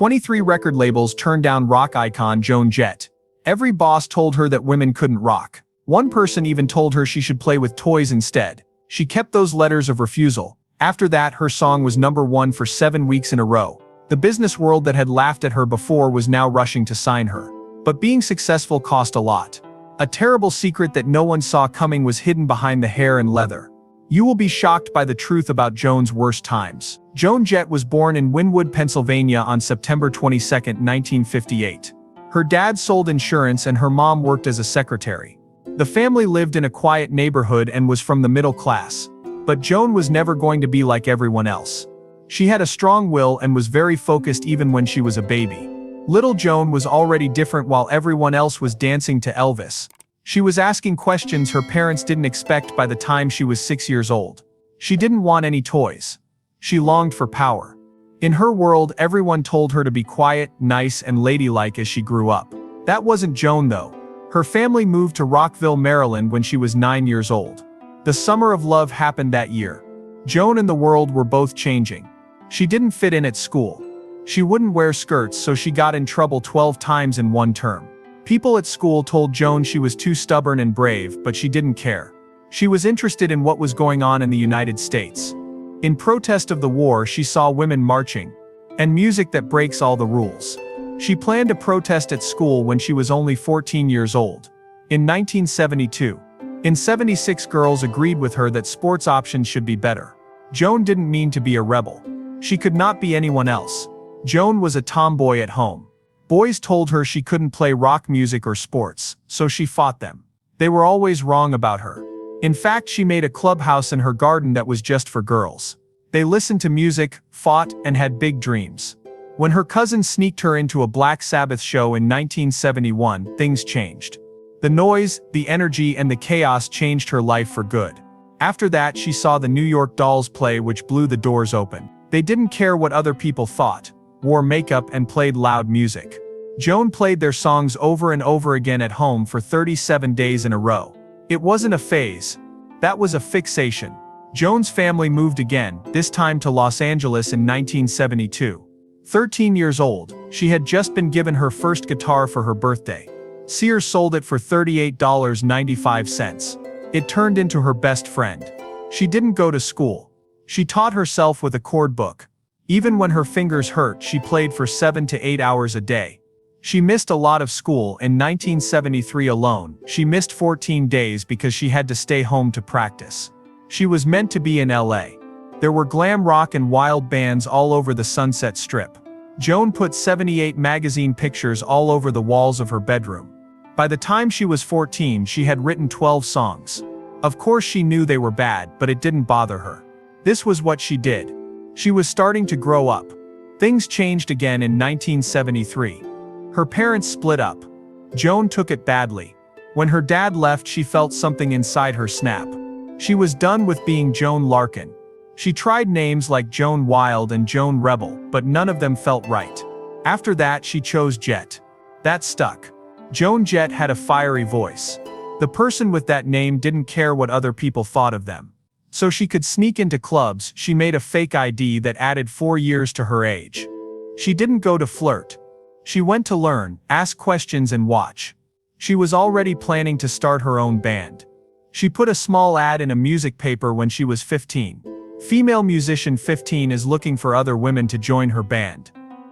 23 record labels turned down rock icon Joan Jett. Every boss told her that women couldn't rock. One person even told her she should play with toys instead. She kept those letters of refusal. After that, her song was #1 for 7 weeks in a row. The business world that had laughed at her before was now rushing to sign her. But being successful cost a lot. A terrible secret that no one saw coming was hidden behind the hair and leather. You will be shocked by the truth about Joan's worst times. Joan Jett was born in Wynwood, Pennsylvania on September 22, 1958. Her dad sold insurance and her mom worked as a secretary. The family lived in a quiet neighborhood and was from the middle class. But Joan was never going to be like everyone else. She had a strong will and was very focused even when she was a baby. Little Joan was already different while everyone else was dancing to Elvis. She was asking questions her parents didn't expect by the time she was 6 years old. She didn't want any toys. She longed for power. In her world, everyone told her to be quiet, nice, and ladylike as she grew up. That wasn't Joan though. Her family moved to Rockville, Maryland when she was 9 years old. The summer of love happened that year. Joan and the world were both changing. She didn't fit in at school. She wouldn't wear skirts, so she got in trouble 12 times in one term. People at school told Joan she was too stubborn and brave, but she didn't care. She was interested in what was going on in the United States. In protest of the war, she saw women marching, and music that breaks all the rules. She planned to protest at school when she was only 14 years old. In 1972, in 76 girls agreed with her that sports options should be better. Joan didn't mean to be a rebel. She could not be anyone else. Joan was a tomboy at home. Boys told her she couldn't play rock music or sports, so she fought them. They were always wrong about her. In fact, she made a clubhouse in her garden that was just for girls. They listened to music, fought, and had big dreams. When her cousin sneaked her into a Black Sabbath show in 1971, things changed. The noise, the energy, and the chaos changed her life for good. After that, she saw the New York Dolls play, which blew the doors open. They didn't care what other people thought, wore makeup, and played loud music. Joan played their songs over and over again at home for 37 days in a row. It wasn't a phase. That was a fixation. Joan's family moved again, this time to Los Angeles in 1972. 13 years old, she had just been given her first guitar for her birthday. Sears sold it for $38.95. It turned into her best friend. She didn't go to school. She taught herself with a chord book. Even when her fingers hurt, she played for 7 to 8 hours a day. She missed a lot of school. In 1973 alone, she missed 14 days because she had to stay home to practice. She was meant to be in LA. There were glam rock and wild bands all over the Sunset Strip. Joan put 78 magazine pictures all over the walls of her bedroom. By the time she was 14, she had written 12 songs. Of course she knew they were bad, but it didn't bother her. This was what she did. She was starting to grow up. Things changed again in 1973. Her parents split up. Joan took it badly. When her dad left, she felt something inside her snap. She was done with being Joan Larkin. She tried names like Joan Wild and Joan Rebel, but none of them felt right. After that, she chose Jett. That stuck. Joan Jett had a fiery voice. The person with that name didn't care what other people thought of them. So she could sneak into clubs. She made a fake ID that added 4 years to her age. She didn't go to flirt. She went to learn, ask questions, and watch. She was already planning to start her own band. She put a small ad in a music paper when she was 15. Female musician 15 is looking for other women to join her band.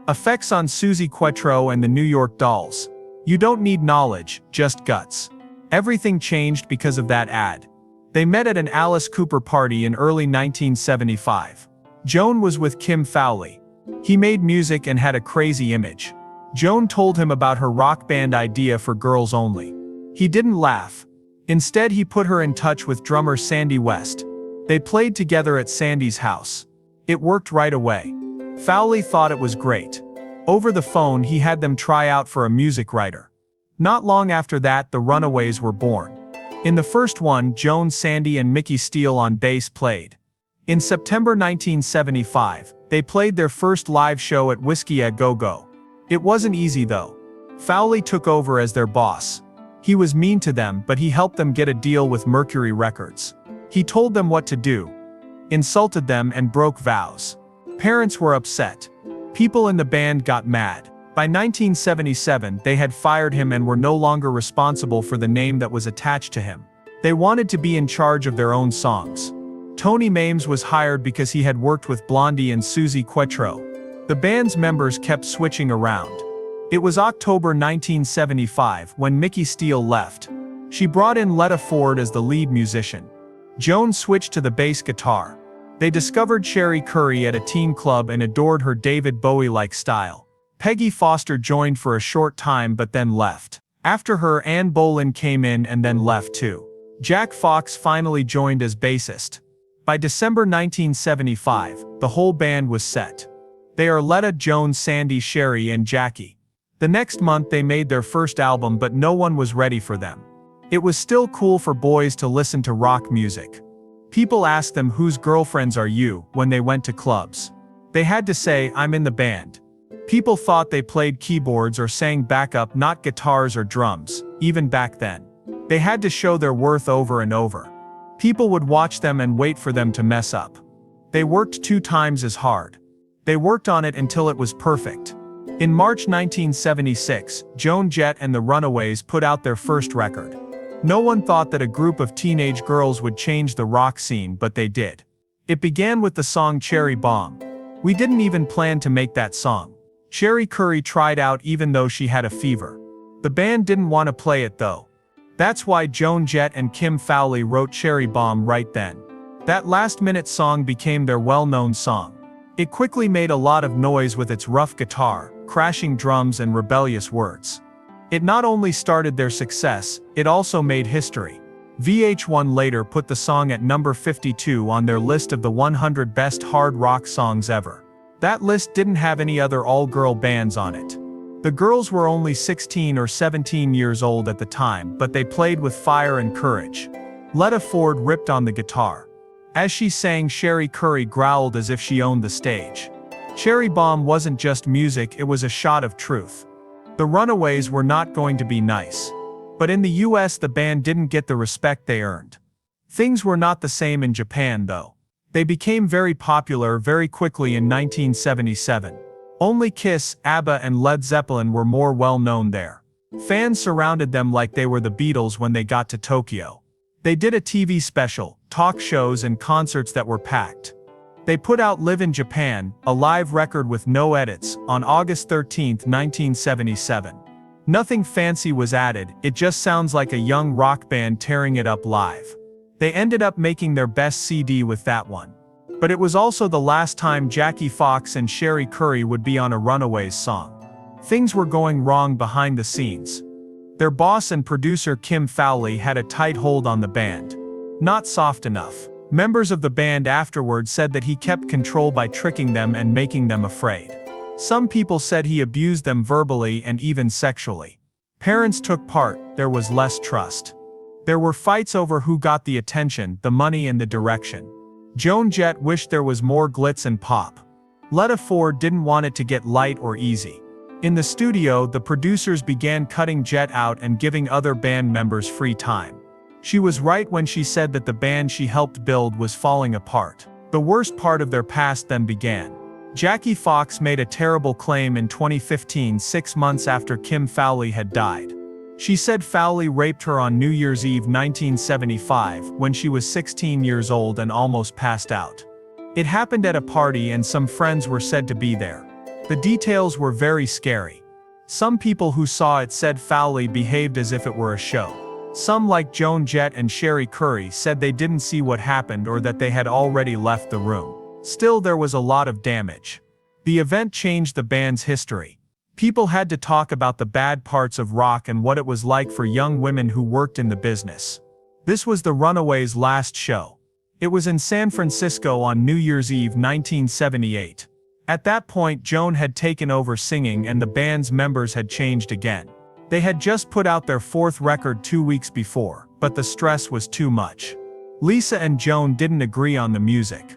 Effects on Susie Quatro and the New York Dolls. You don't need knowledge, just guts. Everything changed because of that ad. They met at an Alice Cooper party in early 1975. Joan was with Kim Fowley. He made music and had a crazy image. Joan told him about her rock band idea for girls only. He didn't laugh. Instead, he put her in touch with drummer Sandy West. They played together at Sandy's house. It worked right away. Fowley thought it was great. Over the phone, he had them try out for a music writer. Not long after that, the Runaways were born. In the first one, Joan, Sandy, and Mickey Steele on bass played. In September 1975, they played their first live show at Whiskey A Go Go. It wasn't easy though. Fowley took over as their boss. He was mean to them, but he helped them get a deal with Mercury Records. He told them what to do, insulted them, and broke vows. Parents were upset. People in the band got mad. By 1977, they had fired him and were no longer responsible for the name that was attached to him. They wanted to be in charge of their own songs. Tony Mames was hired because he had worked with Blondie and Susie Quatro. The band's members kept switching around. It was October 1975 when Mickey Steele left. She brought in Letta Ford as the lead musician. Joan switched to the bass guitar. They discovered Cherie Currie at a teen club and adored her David Bowie-like style. Peggy Foster joined for a short time but then left. After her, Ann Boleyn came in and then left too. Jack Fox finally joined as bassist. By December 1975, the whole band was set. They are Letta, Joan, Sandy, Cherie, and Jackie. The next month they made their first album, but no one was ready for them. It was still cool for boys to listen to rock music. People asked them, "Whose girlfriends are you?" when they went to clubs. They had to say, "I'm in the band." People thought they played keyboards or sang backup, not guitars or drums, even back then. They had to show their worth over and over. People would watch them and wait for them to mess up. They worked 2 times as hard. They worked on it until it was perfect. In March 1976, Joan Jett and the Runaways put out their first record. No one thought that a group of teenage girls would change the rock scene, but they did. It began with the song Cherry Bomb. We didn't even plan to make that song. Cherie Currie tried out even though she had a fever. The band didn't want to play it though. That's why Joan Jett and Kim Fowley wrote Cherry Bomb right then. That last-minute song became their well-known song. It quickly made a lot of noise with its rough guitar, crashing drums and rebellious words. It not only started their success, it also made history. VH1 later put the song at number 52 on their list of the 100 best hard rock songs ever. That list didn't have any other all-girl bands on it. The girls were only 16 or 17 years old at the time, but they played with fire and courage. Letta Ford ripped on the guitar. As she sang, Cherie Currie growled as if she owned the stage. Cherry Bomb wasn't just music, it was a shot of truth. The Runaways were not going to be nice. But in the US, the band didn't get the respect they earned. Things were not the same in Japan though. They became very popular very quickly in 1977. Only Kiss, ABBA and Led Zeppelin were more well known there. Fans surrounded them like they were the Beatles when they got to Tokyo. They did a TV special, talk shows and concerts that were packed. They put out Live in Japan, a live record with no edits, on August 13, 1977. Nothing fancy was added, it just sounds like a young rock band tearing it up live. They ended up making their best CD with that one. But it was also the last time Jackie Fox and Cherie Currie would be on a Runaways song. Things were going wrong behind the scenes. Their boss and producer Kim Fowley had a tight hold on the band. Not soft enough. Members of the band afterward said that he kept control by tricking them and making them afraid. Some people said he abused them verbally and even sexually. Parents took part, there was less trust. There were fights over who got the attention, the money and the direction. Joan Jett wished there was more glitz and pop. Letta Ford didn't want it to get light or easy. In the studio, the producers began cutting Jett out and giving other band members free time. She was right when she said that the band she helped build was falling apart. The worst part of their past then began. Jackie Fox made a terrible claim in 2015, 6 months after Kim Fowley had died. She said Fowley raped her on New Year's Eve 1975, when she was 16 years old and almost passed out. It happened at a party and some friends were said to be there. The details were very scary. Some people who saw it said Fowley behaved as if it were a show. Some, like Joan Jett and Cherie Currie, said they didn't see what happened or that they had already left the room. Still, there was a lot of damage. The event changed the band's history. People had to talk about the bad parts of rock and what it was like for young women who worked in the business. This was the Runaways' last show. It was in San Francisco on New Year's Eve 1978. At that point, Joan had taken over singing and the band's members had changed again. They had just put out their 4th record 2 weeks before, but the stress was too much. Lisa and Joan didn't agree on the music.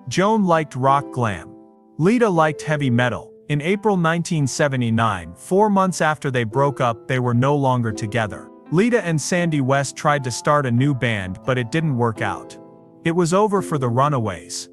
Joan liked rock glam. Lita liked heavy metal. In April 1979, 4 months after they broke up, they were no longer together. Lita and Sandy West tried to start a new band, but it didn't work out. It was over for the Runaways.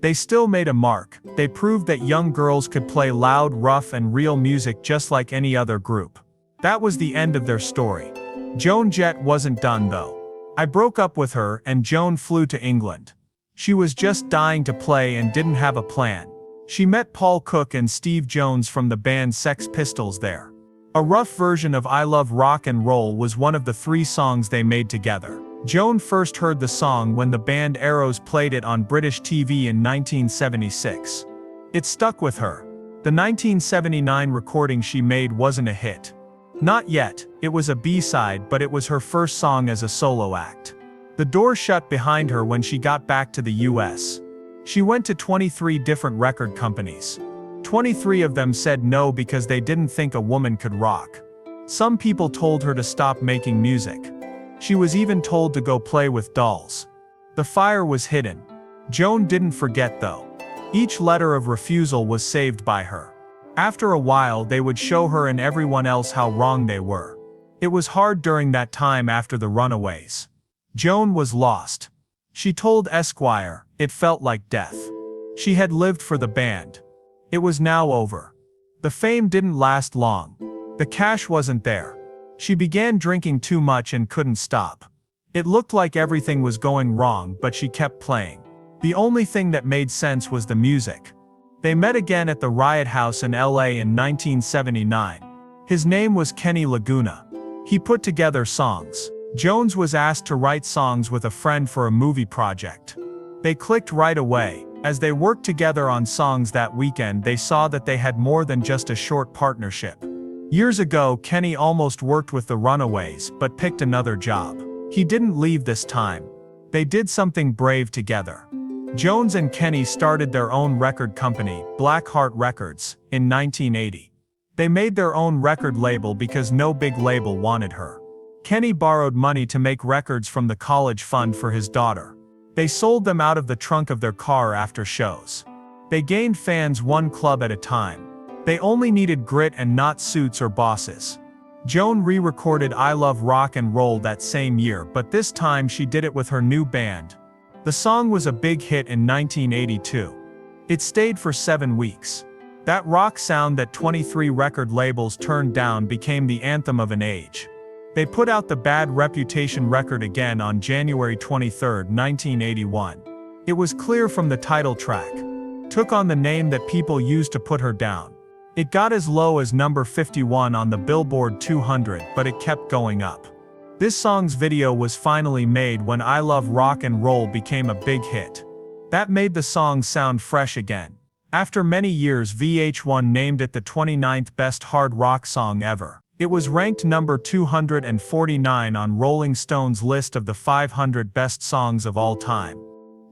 They still made a mark. They proved that young girls could play loud, rough, and real music just like any other group. That was the end of their story. Joan Jett wasn't done though. I broke up with her and Joan flew to England. She was just dying to play and didn't have a plan. She met Paul Cook and Steve Jones from the band Sex Pistols there. A rough version of I Love Rock and Roll was one of the 3 songs they made together. Joan first heard the song when the band Arrows played it on British TV in 1976. It stuck with her. The 1979 recording she made wasn't a hit. Not yet, it was a B-side, but it was her first song as a solo act. The door shut behind her when she got back to the US. She went to 23 different record companies. 23 of them said no because they didn't think a woman could rock. Some people told her to stop making music. She was even told to go play with dolls. The fire was hidden. Joan didn't forget though. Each letter of refusal was saved by her. After a while they would show her and everyone else how wrong they were. It was hard during that time after the Runaways. Joan was lost. She told Esquire, it felt like death. She had lived for the band. It was now over. The fame didn't last long. The cash wasn't there. She began drinking too much and couldn't stop. It looked like everything was going wrong, but she kept playing. The only thing that made sense was the music. They met again at the Riot House in LA in 1979. His name was Kenny Laguna. He put together songs. Jones was asked to write songs with a friend for a movie project. They clicked right away. As they worked together on songs that weekend, they saw that they had more than just a short partnership. Years ago, Kenny almost worked with the Runaways, but picked another job. He didn't leave this time. They did something brave together. Jones and Kenny started their own record company, Black Heart Records, in 1980. They made their own record label because no big label wanted her. Kenny borrowed money to make records from the college fund for his daughter. They sold them out of the trunk of their car after shows. They gained fans one club at a time. They only needed grit and not suits or bosses. Joan re-recorded I Love Rock and Roll that same year, but this time she did it with her new band. The song was a big hit in 1982. It stayed for 7 weeks. That rock sound that 23 record labels turned down became the anthem of an age. They put out the Bad Reputation record again on January 23, 1981. It was clear from the title track. Took on the name that people used to put her down. It got as low as number 51 on the Billboard 200, but it kept going up. This song's video was finally made when I Love Rock and Roll became a big hit. That made the song sound fresh again. After many years, VH1 named it the 29th best hard rock song ever. It was ranked number 249 on Rolling Stone's list of the 500 best songs of all time.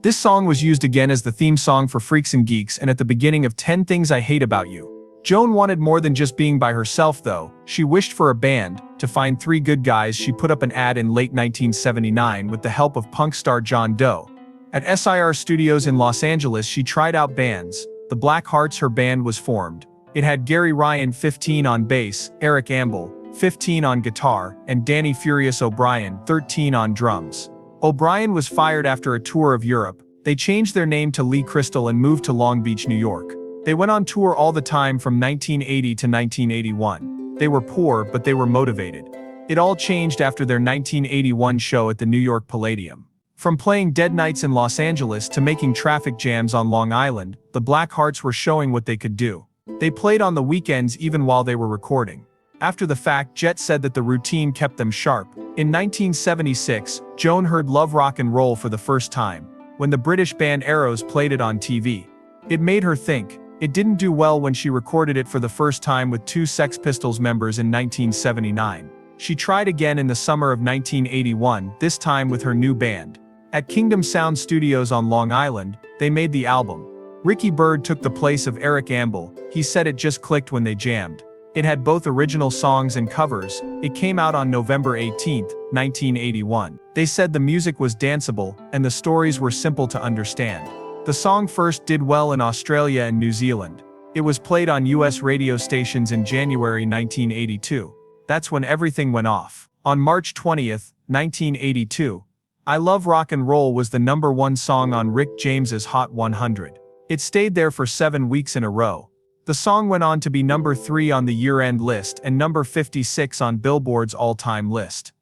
This song was used again as the theme song for Freaks and Geeks and at the beginning of 10 Things I Hate About You. Joan wanted more than just being by herself though. She wished for a band. To find 3 good guys, she put up an ad in late 1979 with the help of punk star John Doe. At SIR Studios in Los Angeles, she tried out bands. The Black Hearts, her band, was formed. It had Gary Ryan 15 on bass, Eric Ambel 15 on guitar, and Danny Furious O'Brien 13 on drums. O'Brien was fired after a tour of Europe. They changed their name to Lee Crystal and moved to Long Beach, New York. They went on tour all the time from 1980 to 1981. They were poor, but they were motivated. It all changed after their 1981 show at the New York Palladium. From playing dead nights in Los Angeles to making traffic jams on Long Island, the Black Hearts were showing what they could do. They played on the weekends even while they were recording. After the fact, Jett said that the routine kept them sharp. In 1976, Joan heard Love Rock and Roll for the first time, when the British band Arrows played it on TV. It made her think. It didn't do well when she recorded it for the first time with 2 Sex Pistols members in 1979. She tried again in the summer of 1981, this time with her new band. At Kingdom Sound Studios on Long Island, they made the album. Ricky Byrd took the place of Eric Ambel. He said it just clicked when they jammed. It had both original songs and covers. It came out on November 18, 1981. They said the music was danceable, and the stories were simple to understand. The song first did well in Australia and New Zealand. It was played on US radio stations in January 1982. That's when everything went off. On March 20, 1982, I Love Rock and Roll was the #1 song on Rick James's Hot 100. It stayed there for 7 weeks in a row. The song went on to be number 3 on the year-end list and number 56 on Billboard's all-time list.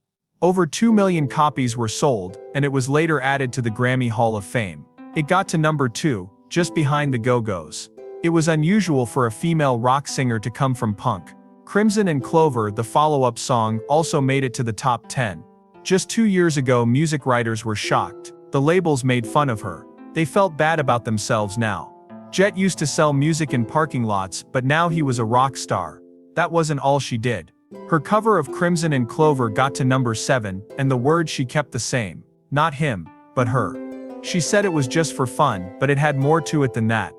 Over 2 million copies were sold, and it was later added to the Grammy Hall of Fame. It got to number 2, just behind the Go-Go's. It was unusual for a female rock singer to come from punk. Crimson and Clover, the follow-up song, also made it to the top 10. Just 2 years ago, music writers were shocked. The labels made fun of her. They felt bad about themselves now. Jett used to sell music in parking lots, but now he was a rock star. That wasn't all she did. Her cover of Crimson and Clover got to number 7, and the words she kept the same. Not him, but her. She said it was just for fun, but it had more to it than that.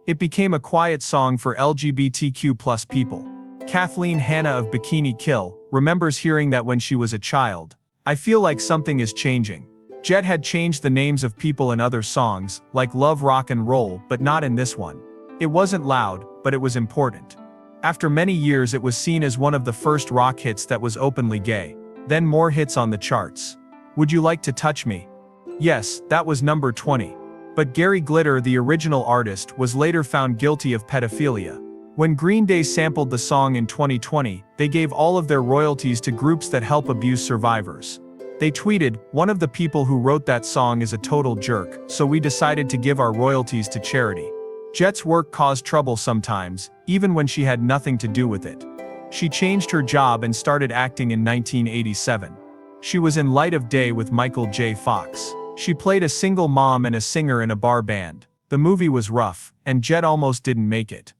It became a quiet song for LGBTQ+ people. Kathleen Hanna of Bikini Kill remembers hearing that when she was a child. I feel like something is changing. Jett had changed the names of people in other songs, like Love Rock and Roll, but not in this one. It wasn't loud, but it was important. After many years, it was seen as one of the first rock hits that was openly gay. Then more hits on the charts. Would You Like to Touch Me? Yes, that was number 20. But Gary Glitter, the original artist, was later found guilty of pedophilia. When Green Day sampled the song in 2020, they gave all of their royalties to groups that help abuse survivors. They tweeted, "One of the people who wrote that song is a total jerk, so we decided to give our royalties to charity." Jett's work caused trouble sometimes, even when she had nothing to do with it. She changed her job and started acting in 1987. She was in Light of Day with Michael J. Fox. She played a single mom and a singer in a bar band. The movie was rough, and Jett almost didn't make it.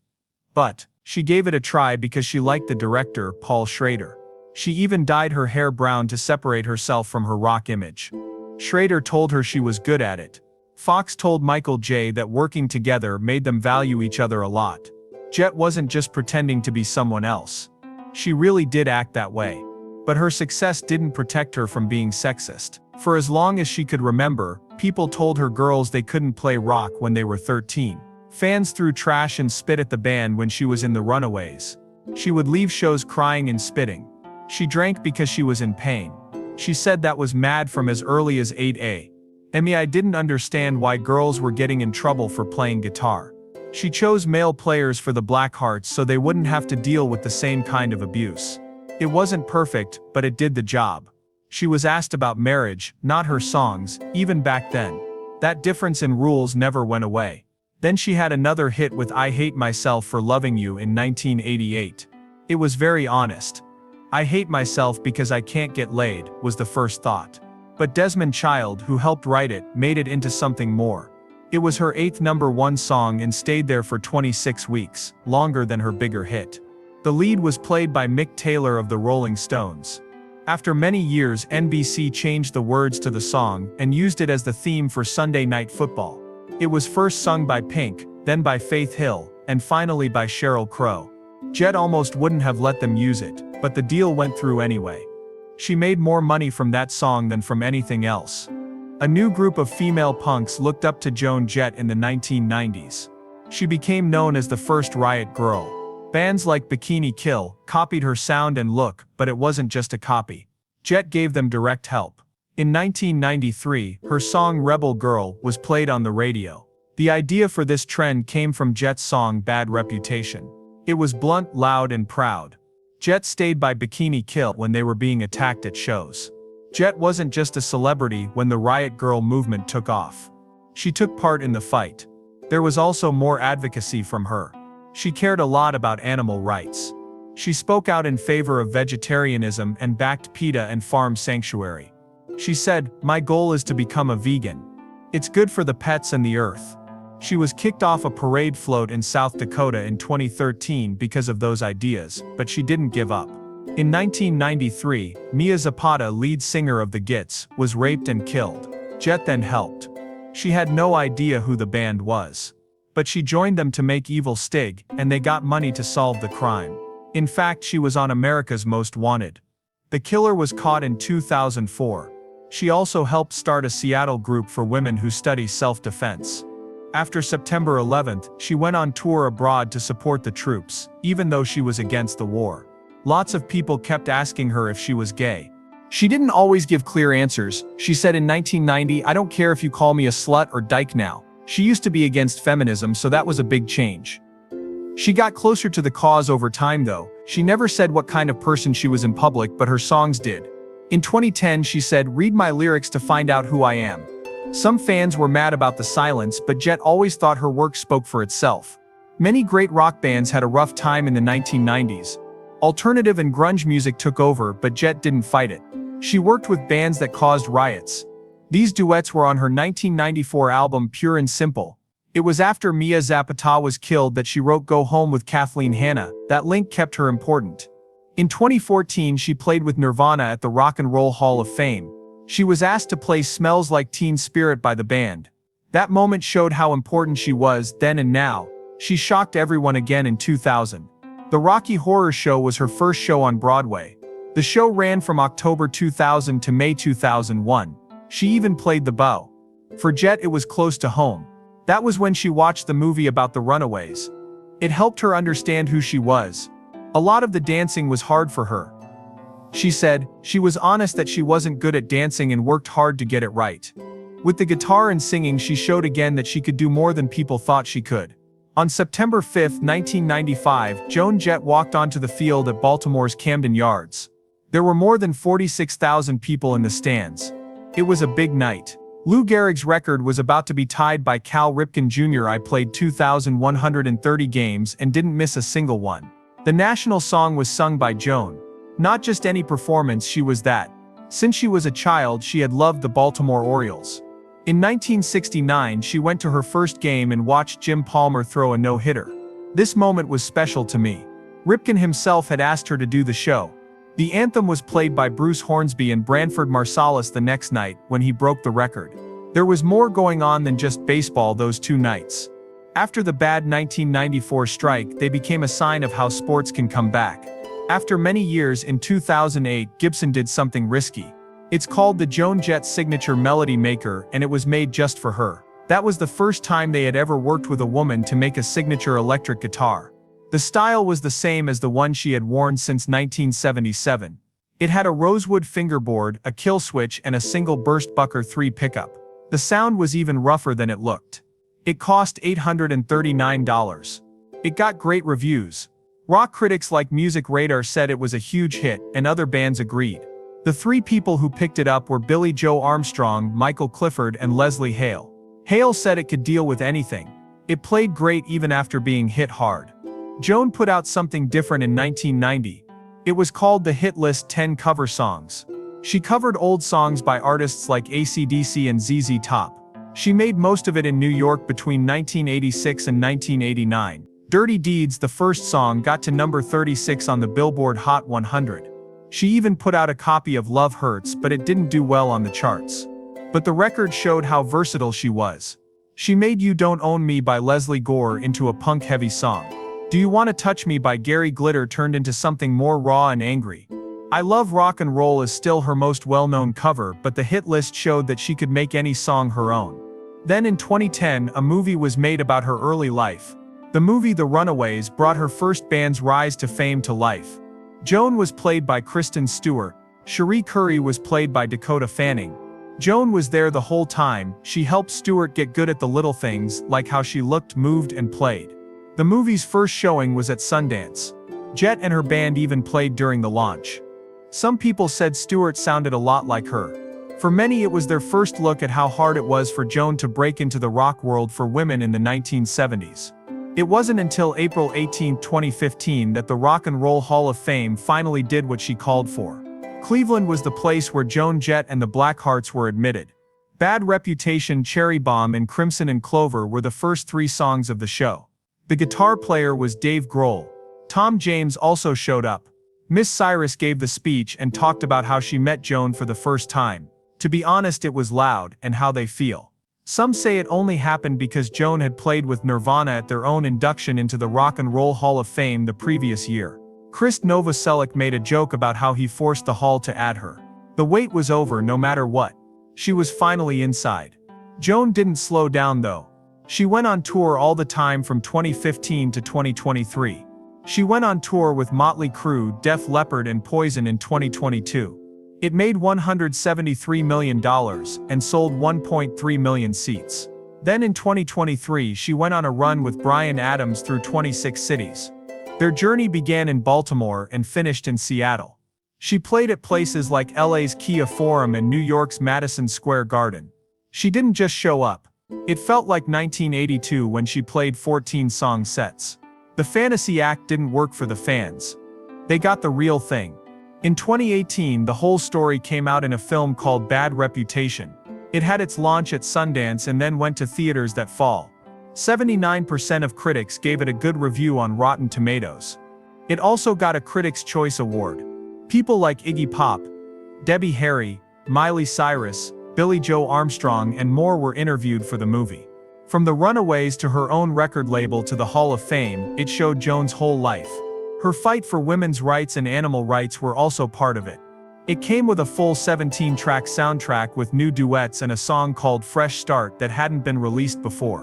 But she gave it a try because she liked the director, Paul Schrader. She even dyed her hair brown to separate herself from her rock image. Schrader told her she was good at it. Fox told Michael J. that working together made them value each other a lot. Jett wasn't just pretending to be someone else. She really did act that way. But her success didn't protect her from being sexist. For as long as she could remember, people told her girls they couldn't play rock when they were 13. Fans threw trash and spit at the band when she was in the Runaways. She would leave shows crying and spitting. She drank because she was in pain. She said that was mad from as early as 8A. I didn't understand why girls were getting in trouble for playing guitar. She chose male players for the Blackhearts so they wouldn't have to deal with the same kind of abuse. It wasn't perfect, but it did the job. She was asked about marriage, not her songs, even back then. That difference in rules never went away. Then she had another hit with I Hate Myself for Loving You in 1988. It was very honest. I hate myself because I can't get laid, was the first thought. But Desmond Child, who helped write it, made it into something more. It was her 8th #1 song and stayed there for 26 weeks, longer than her bigger hit. The lead was played by Mick Taylor of the Rolling Stones. After many years, NBC changed the words to the song and used it as the theme for Sunday Night Football. It was first sung by Pink, then by Faith Hill, and finally by Sheryl Crow. Jett almost wouldn't have let them use it, but the deal went through anyway. She made more money from that song than from anything else. A new group of female punks looked up to Joan Jett in the 1990s. She became known as the first Riot Girl. Bands like Bikini Kill copied her sound and look, but it wasn't just a copy. Jett gave them direct help. In 1993, her song Rebel Girl was played on the radio. The idea for this trend came from Jett's song Bad Reputation. It was blunt, loud, and proud. Jett stayed by Bikini Kill when they were being attacked at shows. Jett wasn't just a celebrity when the Riot Girl movement took off. She took part in the fight. There was also more advocacy from her. She cared a lot about animal rights. She spoke out in favor of vegetarianism and backed PETA and Farm Sanctuary. She said, "My goal is to become a vegan. It's good for the pets and the earth." She was kicked off a parade float in South Dakota in 2013 because of those ideas, but she didn't give up. In 1993, Mia Zapata, lead singer of the Gits, was raped and killed. Jett then helped. She had no idea who the band was. But she joined them to make Evil Stig, and they got money to solve the crime. In fact, she was on America's Most Wanted. The killer was caught in 2004. She also helped start a Seattle group for women who study self-defense. After September 11th, she went on tour abroad to support the troops, even though she was against the war. Lots of people kept asking her if she was gay. She didn't always give clear answers. She said in 1990, "I don't care if you call me a slut or dyke now." She used to be against feminism, so that was a big change. She got closer to the cause over time though. She never said what kind of person she was in public, but her songs did. In 2010 she said, "Read my lyrics to find out who I am." Some fans were mad about the silence, but Jett always thought her work spoke for itself. Many great rock bands had a rough time in the 1990s. Alternative and grunge music took over, but Jett didn't fight it. She worked with bands that caused riots. These duets were on her 1994 album Pure and Simple. It was after Mia Zapata was killed that she wrote Go Home with Kathleen Hanna. That link kept her important. In 2014 she played with Nirvana at the Rock and Roll Hall of Fame. She was asked to play Smells Like Teen Spirit by the band. That moment showed how important she was then and now. She shocked everyone again in 2000. The Rocky Horror Show was her first show on Broadway. The show ran from October 2000 to May 2001. She even played the bow. For Jett, it was close to home. That was when she watched the movie about the Runaways. It helped her understand who she was. A lot of the dancing was hard for her. She said, she was honest that she wasn't good at dancing and worked hard to get it right. With the guitar and singing, she showed again that she could do more than people thought she could. On September 5, 1995, Joan Jett walked onto the field at Baltimore's Camden Yards. There were more than 46,000 people in the stands. It was a big night. Lou Gehrig's record was about to be tied by Cal Ripken Jr. I played 2,130 games and didn't miss a single one. The national song was sung by Joan. Not just any performance, she was that. Since she was a child, she had loved the Baltimore Orioles. In 1969, she went to her first game and watched Jim Palmer throw a no-hitter. This moment was special to me. Ripken himself had asked her to do the show. The anthem was played by Bruce Hornsby and Branford Marsalis the next night, when he broke the record. There was more going on than just baseball those 2 nights. After the bad 1994 strike, they became a sign of how sports can come back. After many years, in 2008, Gibson did something risky. It's called the Joan Jett Signature Melody Maker, and it was made just for her. That was the first time they had ever worked with a woman to make a signature electric guitar. The style was the same as the one she had worn since 1977. It had a rosewood fingerboard, a kill switch, and a single burst Bucker 3 pickup. The sound was even rougher than it looked. It cost $839. It got great reviews. Rock critics like Music Radar said it was a huge hit, and other bands agreed. The 3 people who picked it up were Billy Joe Armstrong, Michael Clifford, and Leslie Hale. Hale said it could deal with anything. It played great even after being hit hard. Joan put out something different in 1990. It was called the Hit List 10 Cover Songs. She covered old songs by artists like AC/DC and ZZ Top. She made most of it in New York between 1986 and 1989. Dirty Deeds, the first song, got to number 36 on the Billboard Hot 100. She even put out a copy of Love Hurts, but it didn't do well on the charts. But the record showed how versatile she was. She made You Don't Own Me by Leslie Gore into a punk-heavy song. Do You Wanna Touch Me by Gary Glitter turned into something more raw and angry. I Love Rock and Roll is still her most well-known cover, but the hit list showed that she could make any song her own. Then in 2010, a movie was made about her early life. The movie The Runaways brought her first band's rise to fame to life. Joan was played by Kristen Stewart. Cherie Curry was played by Dakota Fanning. Joan was there the whole time. She helped Stewart get good at the little things, like how she looked, moved, and played. The movie's first showing was at Sundance. Jett and her band even played during the launch. Some people said Stewart sounded a lot like her. For many, it was their first look at how hard it was for Joan to break into the rock world for women in the 1970s. It wasn't until April 18, 2015 that the Rock and Roll Hall of Fame finally did what she called for. Cleveland was the place where Joan Jett and the Blackhearts were admitted. Bad Reputation, Cherry Bomb, and Crimson and Clover were the first 3 songs of the show. The guitar player was Dave Grohl. Tom James also showed up. Miss Cyrus gave the speech and talked about how she met Joan for the first time. To be honest, it was loud, and how they feel. Some say it only happened because Joan had played with Nirvana at their own induction into the Rock and Roll Hall of Fame the previous year. Chris Novoselic made a joke about how he forced the hall to add her. The wait was over no matter what. She was finally inside. Joan didn't slow down though. She went on tour all the time from 2015 to 2023. She went on tour with Motley Crue, Def Leppard, and Poison in 2022. It made $173 million and sold 1.3 million seats. Then in 2023 she went on a run with Bryan Adams through 26 cities. Their journey began in Baltimore and finished in Seattle. She played at places like LA's Kia Forum and New York's Madison Square Garden. She didn't just show up. It felt like 1982 when she played 14-song sets. The fantasy act didn't work for the fans. They got the real thing. In 2018, the whole story came out in a film called Bad Reputation. It had its launch at Sundance and then went to theaters that fall. 79% of critics gave it a good review on Rotten Tomatoes. It also got a Critics' Choice Award. People like Iggy Pop, Debbie Harry, Miley Cyrus, Billie Joe Armstrong and more were interviewed for the movie. From the Runaways to her own record label to the Hall of Fame, it showed Joan's whole life. Her fight for women's rights and animal rights were also part of it. It came with a full 17-track soundtrack with new duets and a song called Fresh Start that hadn't been released before.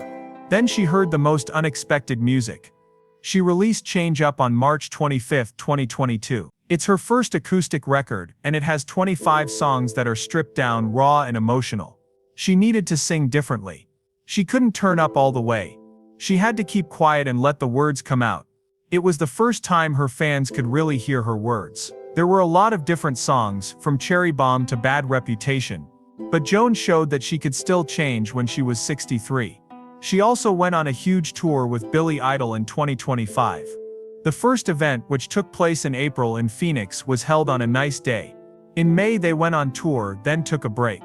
Then she heard the most unexpected music. She released Change Up on March 25, 2022. It's her first acoustic record, and it has 25 songs that are stripped down, raw and emotional. She needed to sing differently. She couldn't turn up all the way. She had to keep quiet and let the words come out. It was the first time her fans could really hear her words. There were a lot of different songs, from Cherry Bomb to Bad Reputation. But Joan showed that she could still change when she was 63. She also went on a huge tour with Billy Idol in 2025. The first event, which took place in April in Phoenix, was held on a nice day. In May they went on tour, then took a break.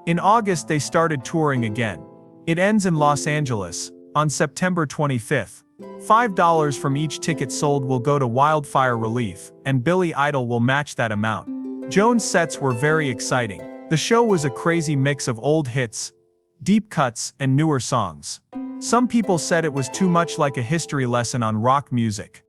In August they started touring again. It ends in Los Angeles, on September 25th. $5 from each ticket sold will go to wildfire relief, and Billy Idol will match that amount. Joan's sets were very exciting. The show was a crazy mix of old hits, deep cuts, and newer songs. Some people said it was too much like a history lesson on rock music.